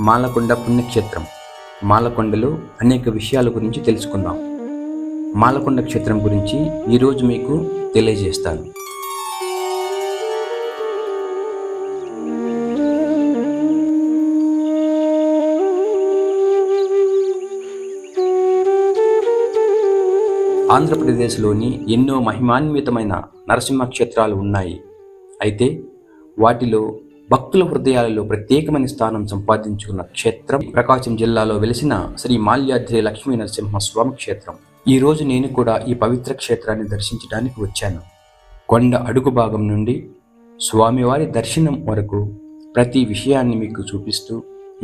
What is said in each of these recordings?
మాలకొండ పుణ్యక్షేత్రం. మాలకొండలో అనేక విషయాల గురించి తెలుసుకుందాం. మాలకొండ క్షేత్రం గురించి ఈరోజు మీకు తెలియజేస్తాను. ఆంధ్రప్రదేశ్లోని ఎన్నో మహిమాన్వితమైన నరసింహ క్షేత్రాలు ఉన్నాయి. అయితే వాటిలో భక్తుల హృదయాలలో ప్రత్యేకమైన స్థానం సంపాదించుకున్న క్షేత్రం ప్రకాశం జిల్లాలో వెలిసిన శ్రీ మాల్యాద్రి లక్ష్మీ నరసింహస్వామి క్షేత్రం. ఈ రోజు నేను కూడా ఈ పవిత్ర క్షేత్రాన్ని దర్శించడానికి వచ్చాను. కొండ అడుగు భాగం నుండి స్వామివారి దర్శనం వరకు ప్రతి విషయాన్ని మీకు చూపిస్తూ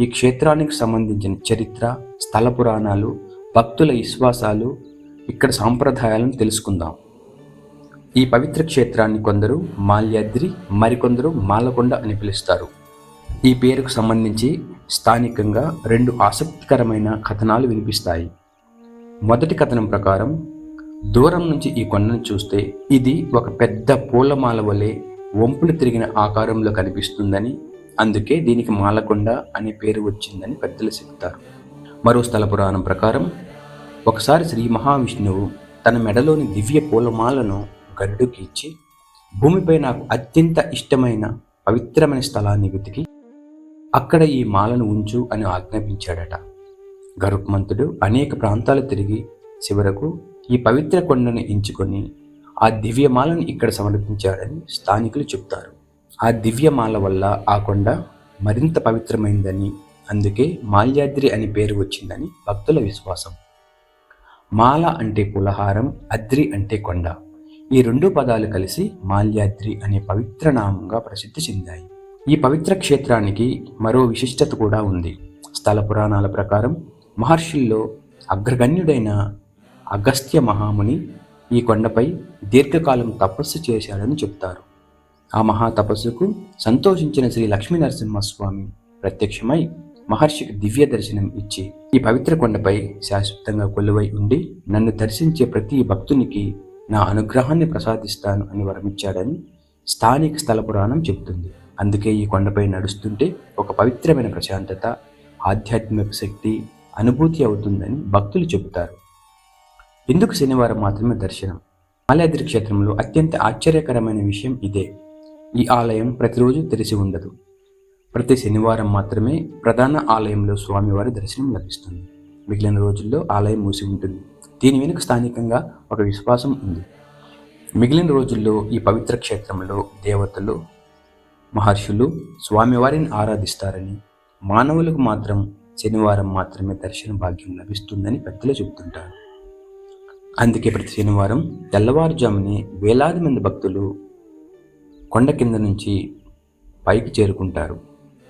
ఈ క్షేత్రానికి సంబంధించిన చరిత్ర, స్థల పురాణాలు, భక్తుల విశ్వాసాలు, ఇక్కడ సాంప్రదాయాలను తెలుసుకుందాం. ఈ పవిత్ర క్షేత్రాన్ని కొందరు మాల్యాద్రి, మరికొందరు మాలకొండ అని పిలుస్తారు. ఈ పేరుకు సంబంధించి స్థానికంగా 2 ఆసక్తికరమైన కథనాలు వినిపిస్తాయి. మొదటి కథనం ప్రకారం దూరం నుంచి ఈ కొండను చూస్తే ఇది ఒక పెద్ద పూలమాల వలె వంపులు తిరిగిన ఆకారంలో కనిపిస్తుందని, అందుకే దీనికి మాలకొండ అనే పేరు వచ్చిందని పెద్దలు చెబుతారు. మరో స్థల పురాణం ప్రకారం ఒకసారి శ్రీ మహావిష్ణువు తన మెడలోని దివ్య పూలమాలను గరుడుకి ఇచ్చి భూమిపై నాకు అత్యంత ఇష్టమైన పవిత్రమైన స్థలాన్ని వెతికి అక్కడ ఈ మాలను ఉంచు అని ఆజ్ఞాపించాడట. గరుత్మంతుడు అనేక ప్రాంతాలు తిరిగి చివరకు ఈ పవిత్ర కొండను ఎంచుకొని ఆ దివ్యమాలను ఇక్కడ సమర్పించాడని స్థానికులు చెప్తారు. ఆ దివ్యమాల వల్ల ఆ కొండ మరింత పవిత్రమైందని, అందుకే మాల్యాద్రి అని పేరు వచ్చిందని భక్తుల విశ్వాసం. మాల అంటే పులహారం, అద్రి అంటే కొండ. ఈ 2 పదాలు కలిసి మాల్యాద్రి అనే పవిత్ర నామంగా ప్రసిద్ధి చెందాయి. ఈ పవిత్ర క్షేత్రానికి మరో విశిష్టత కూడా ఉంది. స్థల పురాణాల ప్రకారం మహర్షుల్లో అగ్రగణ్యుడైన అగస్త్య మహాముని ఈ కొండపై దీర్ఘకాలం తపస్సు చేశాడని చెప్తారు. ఆ మహా తపస్సుకు సంతోషించిన శ్రీ లక్ష్మీ నరసింహస్వామి ప్రత్యక్షమై మహర్షికి దివ్య దర్శనం ఇచ్చి ఈ పవిత్ర కొండపై శాశ్వతంగా కొలువై ఉండి నన్ను దర్శించే ప్రతి భక్తునికి నా అనుగ్రహాన్ని ప్రసాదిస్తాను అని వరమిచ్చాడని స్థానిక స్థల పురాణం చెబుతుంది. అందుకే ఈ కొండపై నడుస్తుంటే ఒక పవిత్రమైన ప్రశాంతత, ఆధ్యాత్మిక శక్తి అనుభూతి అవుతుందని భక్తులు చెబుతారు. ఎందుకు శనివారం మాత్రమే దర్శనం? మాల్యాద్రి క్షేత్రంలో అత్యంత ఆశ్చర్యకరమైన విషయం ఇదే. ఈ ఆలయం ప్రతిరోజు తెరిచి ఉండదు. ప్రతి శనివారం మాత్రమే ప్రధాన ఆలయంలో స్వామివారి దర్శనం లభిస్తుంది. మిగిలిన రోజుల్లో ఆలయం మూసి ఉంటుంది. దీని వెనుక స్థానికంగా ఒక విశ్వాసం ఉంది. మిగిలిన రోజుల్లో ఈ పవిత్ర క్షేత్రంలో దేవతలు, మహర్షులు స్వామివారిని ఆరాధిస్తారని, మానవులకు మాత్రం శనివారం మాత్రమే దర్శన భాగ్యం లభిస్తుందని పెద్దలు చెబుతుంటారు. అందుకే ప్రతి శనివారం తెల్లవారుజామునే వేలాది మంది భక్తులు కొండ కింద నుంచి పైకి చేరుకుంటారు.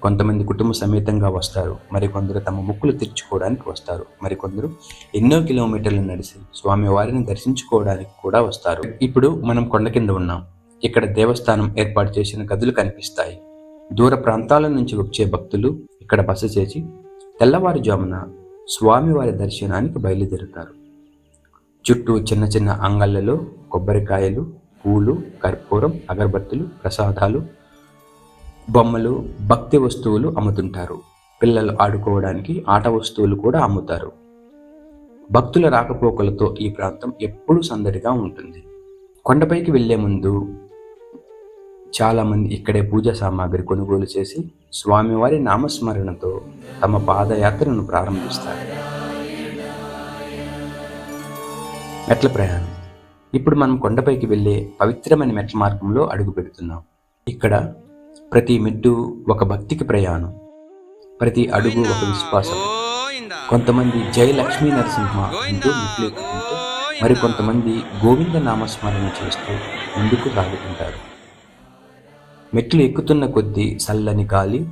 కొంతమంది కుటుంబ సమేతంగా వస్తారు, మరికొందరు తమ మొక్కులు తీర్చుకోవడానికి వస్తారు, మరికొందరు ఎన్నో కిలోమీటర్లు నడిచి స్వామివారిని దర్శించుకోవడానికి కూడా వస్తారు. ఇప్పుడు మనం కొండ కింద ఉన్నాం. ఇక్కడ దేవస్థానం ఏర్పాటు చేసిన గదులు కనిపిస్తాయి. దూర ప్రాంతాల నుంచి వచ్చే భక్తులు ఇక్కడ బస చేసి తెల్లవారుజామున స్వామివారి దర్శనానికి బయలుదేరుతారు. చుట్టూ చిన్న చిన్న అంగళ్ళలో కొబ్బరికాయలు, పూలు, కర్పూరం, అగరబత్తులు, ప్రసాదాలు, బొమ్మలు, భక్తి వస్తువులు అమ్ముతుంటారు. పిల్లలు ఆడుకోవడానికి ఆట వస్తువులు కూడా అమ్ముతారు. భక్తుల రాకపోకలతో ఈ ప్రాంతం ఎప్పుడూ సందడిగా ఉంటుంది. కొండపైకి వెళ్లే ముందు చాలామంది ఇక్కడే పూజా సామాగ్రి కొనుగోలు చేసి స్వామివారి నామస్మరణతో తమ పాదయాత్రను ప్రారంభిస్తారు. మెట్ల ప్రయాణం. ఇప్పుడు మనం కొండపైకి వెళ్లే పవిత్రమైన మెట్ల మార్గంలో అడుగు పెడుతున్నాం. ఇక్కడ ప్రతి మెట్టు ఒక భక్తికి ప్రయాణం, ప్రతి అడుగు ఒక విశ్వాసం. కొంతమంది జై లక్ష్మీ నరసింహ అంటూ మెట్లు ఎక్కుతుంటే, మరికొంతమంది గోవింద నామస్మరణ చేస్తూ ముందుకు సాగుతుంటారు. మెట్లు ఎక్కుతున్న కొద్దీ చల్లని గాలి,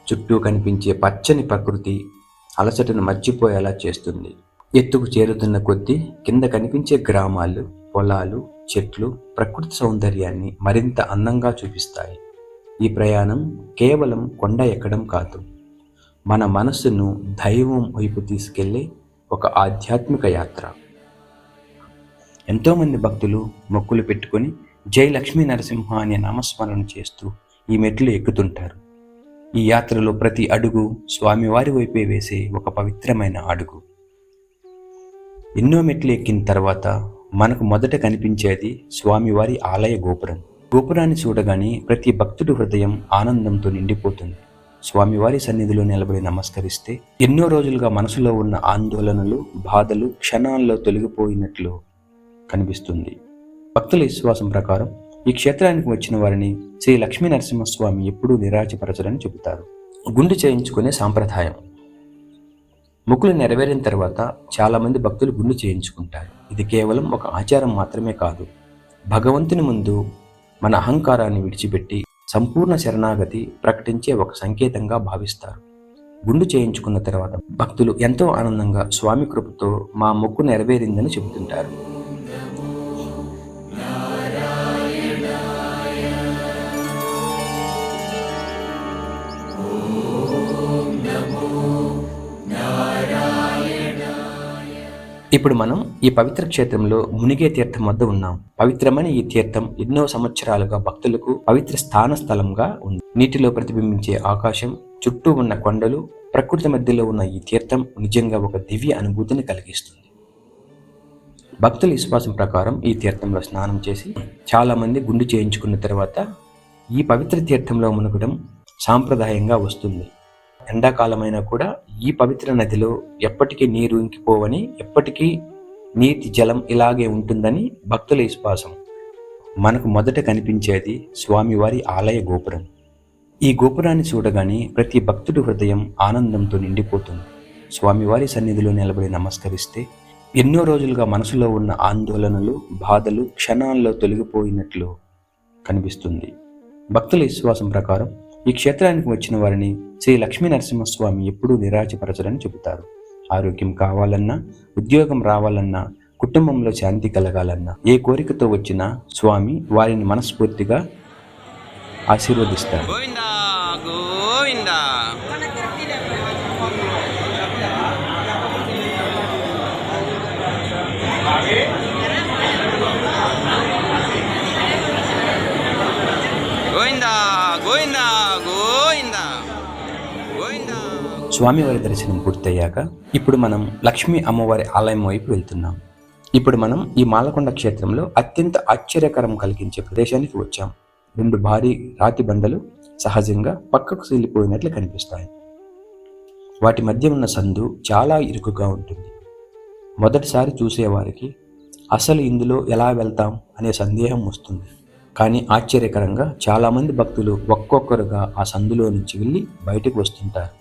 చుట్టూ కనిపించే పచ్చని ప్రకృతి అలసటను మర్చిపోయేలా చేస్తుంది. ఎత్తుకు చేరుతున్న కొద్దీ కింద కనిపించే గ్రామాలు, పొలాలు, చెట్లు ప్రకృతి సౌందర్యాన్ని మరింత అందంగా చూపిస్తాయి. ఈ ప్రయాణం కేవలం కొండ ఎక్కడం కాదు, మన మనస్సును దైవం వైపు తీసుకెళ్లే ఒక ఆధ్యాత్మిక యాత్ర. ఎంతోమంది భక్తులు మొక్కులు పెట్టుకొని జై లక్ష్మీ నరసింహ అనే నామస్మరణ చేస్తూ ఈ మెట్లు ఎక్కుతుంటారు. ఈ యాత్రలో ప్రతి అడుగు స్వామివారి వైపే వేసే ఒక పవిత్రమైన అడుగు. ఎన్నో మెట్లు ఎక్కిన తర్వాత మనకు మొదట కనిపించేది స్వామివారి ఆలయ గోపురం. గోపురాన్ని చూడగానే ప్రతి భక్తుడి హృదయం ఆనందంతో నిండిపోతుంది. స్వామివారి సన్నిధిలో నిలబడి నమస్కరిస్తే ఎన్నో రోజులుగా మనసులో ఉన్న ఆందోళనలు, బాధలు క్షణాల్లో తొలగిపోయినట్లు కనిపిస్తుంది. భక్తుల విశ్వాసం ప్రకారం ఈ క్షేత్రానికి వచ్చిన వారిని శ్రీ లక్ష్మీ నరసింహస్వామి ఎప్పుడూ నిరాశపరచరని చెబుతారు. గుండు చేయించుకునే సాంప్రదాయం. మొక్కులు నెరవేరిన తర్వాత చాలామంది భక్తులు గుండు చేయించుకుంటారు. ఇది కేవలం ఒక ఆచారం మాత్రమే కాదు, భగవంతుని ముందు మన అహంకారాన్ని విడిచిపెట్టి సంపూర్ణ శరణాగతి ప్రకటించే ఒక సంకేతంగా భావిస్తారు. గుండు చేయించుకున్న తర్వాత భక్తులు ఎంతో ఆనందంగా స్వామి కృపతో మా మొక్కు నెరవేరిందని చెబుతుంటారు. ఇప్పుడు మనం ఈ పవిత్ర క్షేత్రంలో మునిగే తీర్థం వద్ద ఉన్నాం. పవిత్రమైన ఈ తీర్థం ఎన్నో సంవత్సరాలుగా భక్తులకు పవిత్ర స్థలంగా ఉంది. నీటిలో ప్రతిబింబించే ఆకాశం, చుట్టూ ఉన్న కొండలు, ప్రకృతి మధ్యలో ఉన్న ఈ తీర్థం నిజంగా ఒక దివ్య అనుభూతిని కలిగిస్తుంది. భక్తుల విశ్వాసం ప్రకారం ఈ తీర్థంలో స్నానం చేసి చాలా మంది గుండు చేయించుకున్న తర్వాత ఈ పవిత్ర తీర్థంలో మునగడం సాంప్రదాయంగా వస్తుంది. ఎండాకాలమైనా కూడా ఈ పవిత్ర నదిలో ఎప్పటికీ నీరు ఇంకిపోవని, ఎప్పటికీ నీటి జలం ఇలాగే ఉంటుందని భక్తుల విశ్వాసం. మనకు మొదట కనిపించేది స్వామివారి ఆలయ గోపురం. ఈ గోపురాన్ని చూడగానే ప్రతి భక్తుడి హృదయం ఆనందంతో నిండిపోతుంది. స్వామివారి సన్నిధిలో నిలబడి నమస్కరిస్తే ఎన్నో రోజులుగా మనసులో ఉన్న ఆందోళనలు, బాధలు క్షణాల్లో తొలగిపోయినట్లు కనిపిస్తుంది. భక్తుల విశ్వాసం ప్రకారం ఈ క్షేత్రానికి వచ్చిన వారిని శ్రీ లక్ష్మీ నరసింహస్వామి ఎప్పుడూ నిరాశపరచరని చెబుతారు. ఆరోగ్యం కావాలన్నా, ఉద్యోగం రావాలన్నా, కుటుంబంలో శాంతి కలగాలన్నా, ఏ కోరికతో వచ్చినా స్వామి వారిని మనస్ఫూర్తిగా ఆశీర్వదిస్తారు. స్వామివారి దర్శనం పూర్తయ్యాక ఇప్పుడు మనం లక్ష్మీ అమ్మవారి ఆలయం వైపు వెళ్తున్నాం. ఇప్పుడు మనం ఈ మాలకొండ క్షేత్రంలో అత్యంత ఆశ్చర్యకరం కలిగించే ప్రదేశానికి వచ్చాం. 2 భారీ రాతి బండలు సహజంగా పక్కకు సీలిపోయినట్లు కనిపిస్తాయి. వాటి మధ్య ఉన్న సందు చాలా ఇరుకుగా ఉంటుంది. మొదటిసారి చూసేవారికి అసలు ఇందులో ఎలా వెళ్తాం అనే సందేహం వస్తుంది. కానీ ఆశ్చర్యకరంగా చాలామంది భక్తులు ఒక్కొక్కరుగా ఆ సందులో నుంచి వెళ్ళి బయటకు వస్తుంటారు.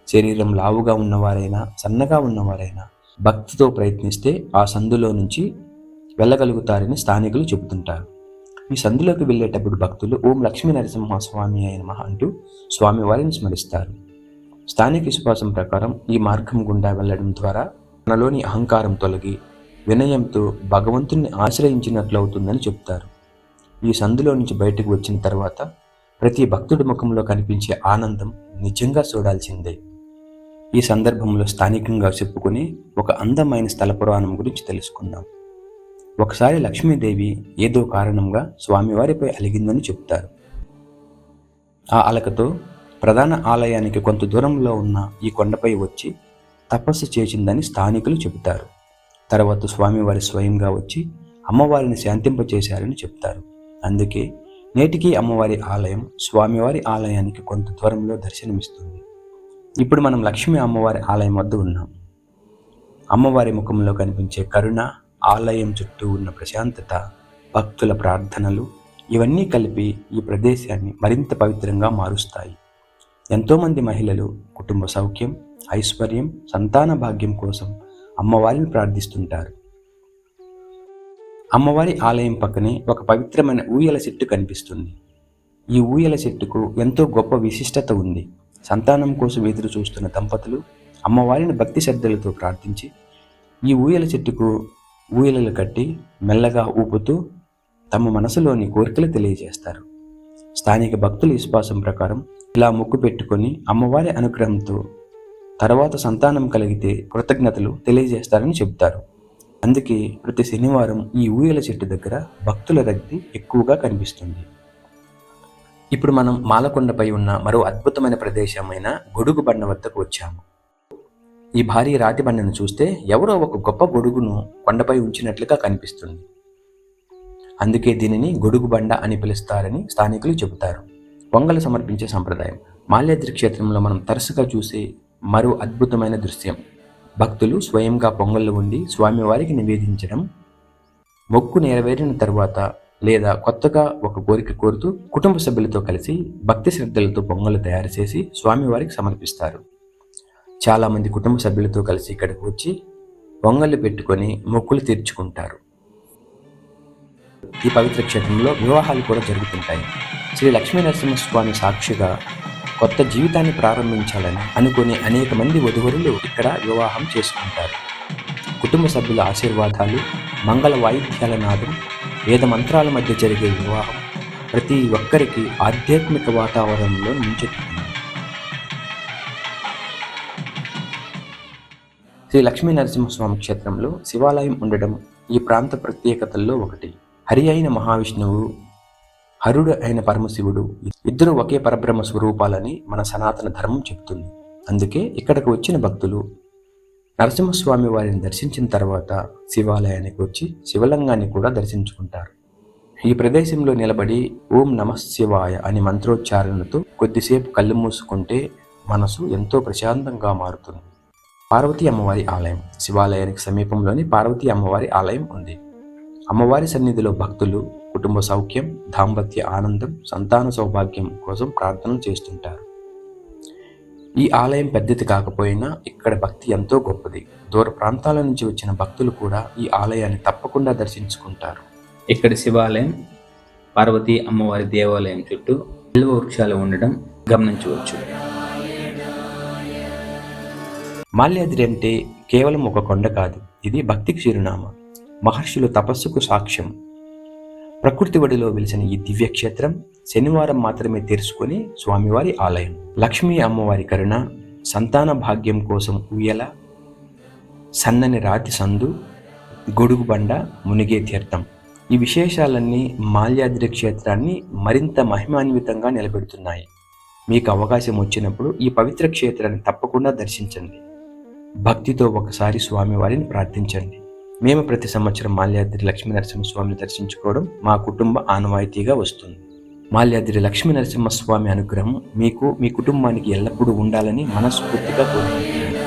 శరీరం లావుగా ఉన్నవారైనా, సన్నగా ఉన్నవారైనా భక్తితో ప్రయత్నిస్తే ఆ సందులో నుంచి వెళ్ళగలుగుతారని స్థానికులు చెబుతుంటారు. ఈ సందులోకి వెళ్ళేటప్పుడు భక్తులు ఓం లక్ష్మీ నరసింహస్వామి అయిన నమః అంటూ స్వామివారిని స్మరిస్తారు. స్థానిక విశ్వాసం ప్రకారం ఈ మార్గం గుండా వెళ్ళడం ద్వారా మనలోని అహంకారం తొలగి వినయంతో భగవంతుణ్ణి ఆశ్రయించినట్లు అవుతుందని చెప్తారు. ఈ సందులో నుంచి బయటకు వచ్చిన తర్వాత ప్రతి భక్తుడి ముఖంలో కనిపించే ఆనందం నిజంగా చూడాల్సిందే. ఈ సందర్భంలో స్థానికంగా చెప్పుకుని ఒక అందమైన స్థల పురాణం గురించి తెలుసుకుందాం. ఒకసారి లక్ష్మీదేవి ఏదో కారణంగా స్వామివారిపై అలిగిందని చెప్తారు. ఆ అలకతో ప్రధాన ఆలయానికి కొంత దూరంలో ఉన్న ఈ కొండపై వచ్చి తపస్సు చేసిందని స్థానికులు చెబుతారు. తర్వాత స్వామివారి స్వయంగా వచ్చి అమ్మవారిని శాంతింపచేశారని చెప్తారు. అందుకే నేటికీ అమ్మవారి ఆలయం స్వామివారి ఆలయానికి కొంత దూరంలో దర్శనమిస్తుంది. ఇప్పుడు మనం లక్ష్మీ అమ్మవారి ఆలయం వద్ద ఉన్నాం. అమ్మవారి ముఖంలో కనిపించే కరుణ, ఆలయం చుట్టూ ఉన్న ప్రశాంతత, భక్తుల ప్రార్థనలు ఇవన్నీ కలిపి ఈ ప్రదేశాన్ని మరింత పవిత్రంగా మారుస్తాయి. ఎంతోమంది మహిళలు కుటుంబ సౌఖ్యం, ఐశ్వర్యం, సంతాన భాగ్యం కోసం అమ్మవారిని ప్రార్థిస్తుంటారు. అమ్మవారి ఆలయం పక్కనే ఒక పవిత్రమైన ఊయల చెట్టు కనిపిస్తుంది. ఈ ఊయల చెట్టుకు ఎంతో గొప్ప విశిష్టత ఉంది. సంతానం కోసం ఎదురు చూస్తున్న దంపతులు అమ్మవారిని భక్తి శ్రద్ధలతో ప్రార్థించి ఈ ఊయల చెట్టుకు ఊయలలు కట్టి మెల్లగా ఊపుతూ తమ మనసులోని కోరికలు తెలియజేస్తారు. స్థానిక భక్తుల విశ్వాసం ప్రకారం ఇలా మొక్కు పెట్టుకొని అమ్మవారి అనుగ్రహంతో తర్వాత సంతానం కలిగితే కృతజ్ఞతలు తెలియజేస్తారని చెబుతారు. అందుకే ప్రతి శనివారం ఈ ఊయల చెట్టు దగ్గర భక్తుల రద్దీ ఎక్కువగా కనిపిస్తుంది. ఇప్పుడు మనం మాలకొండపై ఉన్న మరో అద్భుతమైన ప్రదేశమైన గొడుగు బండ వద్దకు వచ్చాము. ఈ భారీ రాతి బండను చూస్తే ఎవరో ఒక గొప్ప గొడుగును కొండపై ఉంచినట్లుగా కనిపిస్తుంది. అందుకే దీనిని గొడుగు బండ అని పిలుస్తారని స్థానికులు చెబుతారు. పొంగలు సమర్పించే సంప్రదాయం మాల్యాద్రి క్షేత్రంలో మనం తరచుగా చూసే మరో అద్భుతమైన దృశ్యం. భక్తులు స్వయంగా పొంగళ్ళు వండి స్వామివారికి నివేదించడం, మొక్కు నెరవేరిన తరువాత లేదా కొత్తగా ఒక కోరిక కోరుతూ కుటుంబ సభ్యులతో కలిసి భక్తి శ్రద్ధలతో పొంగళ్ళు తయారు చేసి స్వామివారికి సమర్పిస్తారు. చాలామంది కుటుంబ సభ్యులతో కలిసి ఇక్కడికి వచ్చి పొంగళ్ళు పెట్టుకొని మొక్కులు తీర్చుకుంటారు. ఈ పవిత్ర క్షేత్రంలో వివాహాలు కూడా జరుగుతుంటాయి. శ్రీ లక్ష్మీ నరసింహస్వామి సాక్షిగా కొత్త జీవితాన్ని ప్రారంభించాలని అనుకునే అనేక మంది వధువరులు ఇక్కడ వివాహం చేసుకుంటారు. కుటుంబ సభ్యుల ఆశీర్వాదాలు, మంగళ వాయిద్యాల నాదం, వేద మంత్రాల మధ్య జరిగే వివాహం ప్రతి ఒక్కరికి ఆధ్యాత్మిక వాతావరణంలో ముంచెత్తుతుంది. శ్రీ లక్ష్మీ నరసింహస్వామి క్షేత్రంలో శివాలయం ఉండడం ఈ ప్రాంత ప్రత్యేకతల్లో ఒకటి. హరి అయిన మహావిష్ణువు, హరుడు అయిన పరమశివుడు ఇద్దరు ఒకే పరబ్రహ్మ స్వరూపాలని మన సనాతన ధర్మం చెబుతుంది. అందుకే ఇక్కడికి వచ్చిన భక్తులు నరసింహస్వామి వారిని దర్శించిన తర్వాత శివాలయానికి వచ్చి శివలింగాన్ని కూడా దర్శించుకుంటారు. ఈ ప్రదేశంలో నిలబడి ఓం నమః శివాయ అని మంత్రోచ్చారణతో కొద్దిసేపు కళ్ళు మూసుకుంటే మనసు ఎంతో ప్రశాంతంగా మారుతుంది. పార్వతీ అమ్మవారి ఆలయం శివాలయానికి సమీపంలోని పార్వతీ అమ్మవారి ఆలయం ఉంది. అమ్మవారి సన్నిధిలో భక్తులు కుటుంబ సౌఖ్యం, దాంపత్య ఆనందం, సంతాన సౌభాగ్యం కోసం ప్రార్థనలు చేస్తుంటారు. ఈ ఆలయం పెద్దది కాకపోయినా ఇక్కడ భక్తి ఎంతో గొప్పది. దూర ప్రాంతాల నుంచి వచ్చిన భక్తులు కూడా ఈ ఆలయాన్ని తప్పకుండా దర్శించుకుంటారు. ఇక్కడ శివాలయం, పార్వతీ అమ్మవారి దేవాలయం చుట్టూ బిల్వ వృక్షాలు ఉండడం గమనించవచ్చు. మాల్యాద్రి అంటే కేవలం ఒక కొండ కాదు, ఇది భక్తికి చిరునామా, మహర్షులు తపస్సుకు సాక్ష్యం. ప్రకృతి ఒడిలో వెలిసిన ఈ దివ్యక్షేత్రం శనివారం మాత్రమే తెరుచుకొని స్వామివారి ఆలయం. లక్ష్మీ అమ్మవారి కరుణ, సంతాన భాగ్యం కోసం ఉయ్యల, సన్నని రాతి సందు, గొడుగు బండ, మునిగే తీర్థం, ఈ విశేషాలన్నీ మాల్యాద్రి క్షేత్రాన్ని మరింత మహిమాన్వితంగా నిలబెడుతున్నాయి. మీకు అవకాశం వచ్చినప్పుడు ఈ పవిత్ర క్షేత్రాన్ని తప్పకుండా దర్శించండి. భక్తితో ఒకసారి స్వామివారిని ప్రార్థించండి. మేము ప్రతి సంవత్సరం మాల్యాద్రి లక్ష్మీ నరసింహస్వామిని దర్శించుకోవడం మా కుటుంబ ఆనవాయితీగా వస్తుంది. మాల్యాద్రి లక్ష్మీ నరసింహస్వామి అనుగ్రహం మీకు, మీ కుటుంబానికి ఎల్లప్పుడూ ఉండాలని మనస్ఫూర్తిగా కోరుకుంటున్నాను.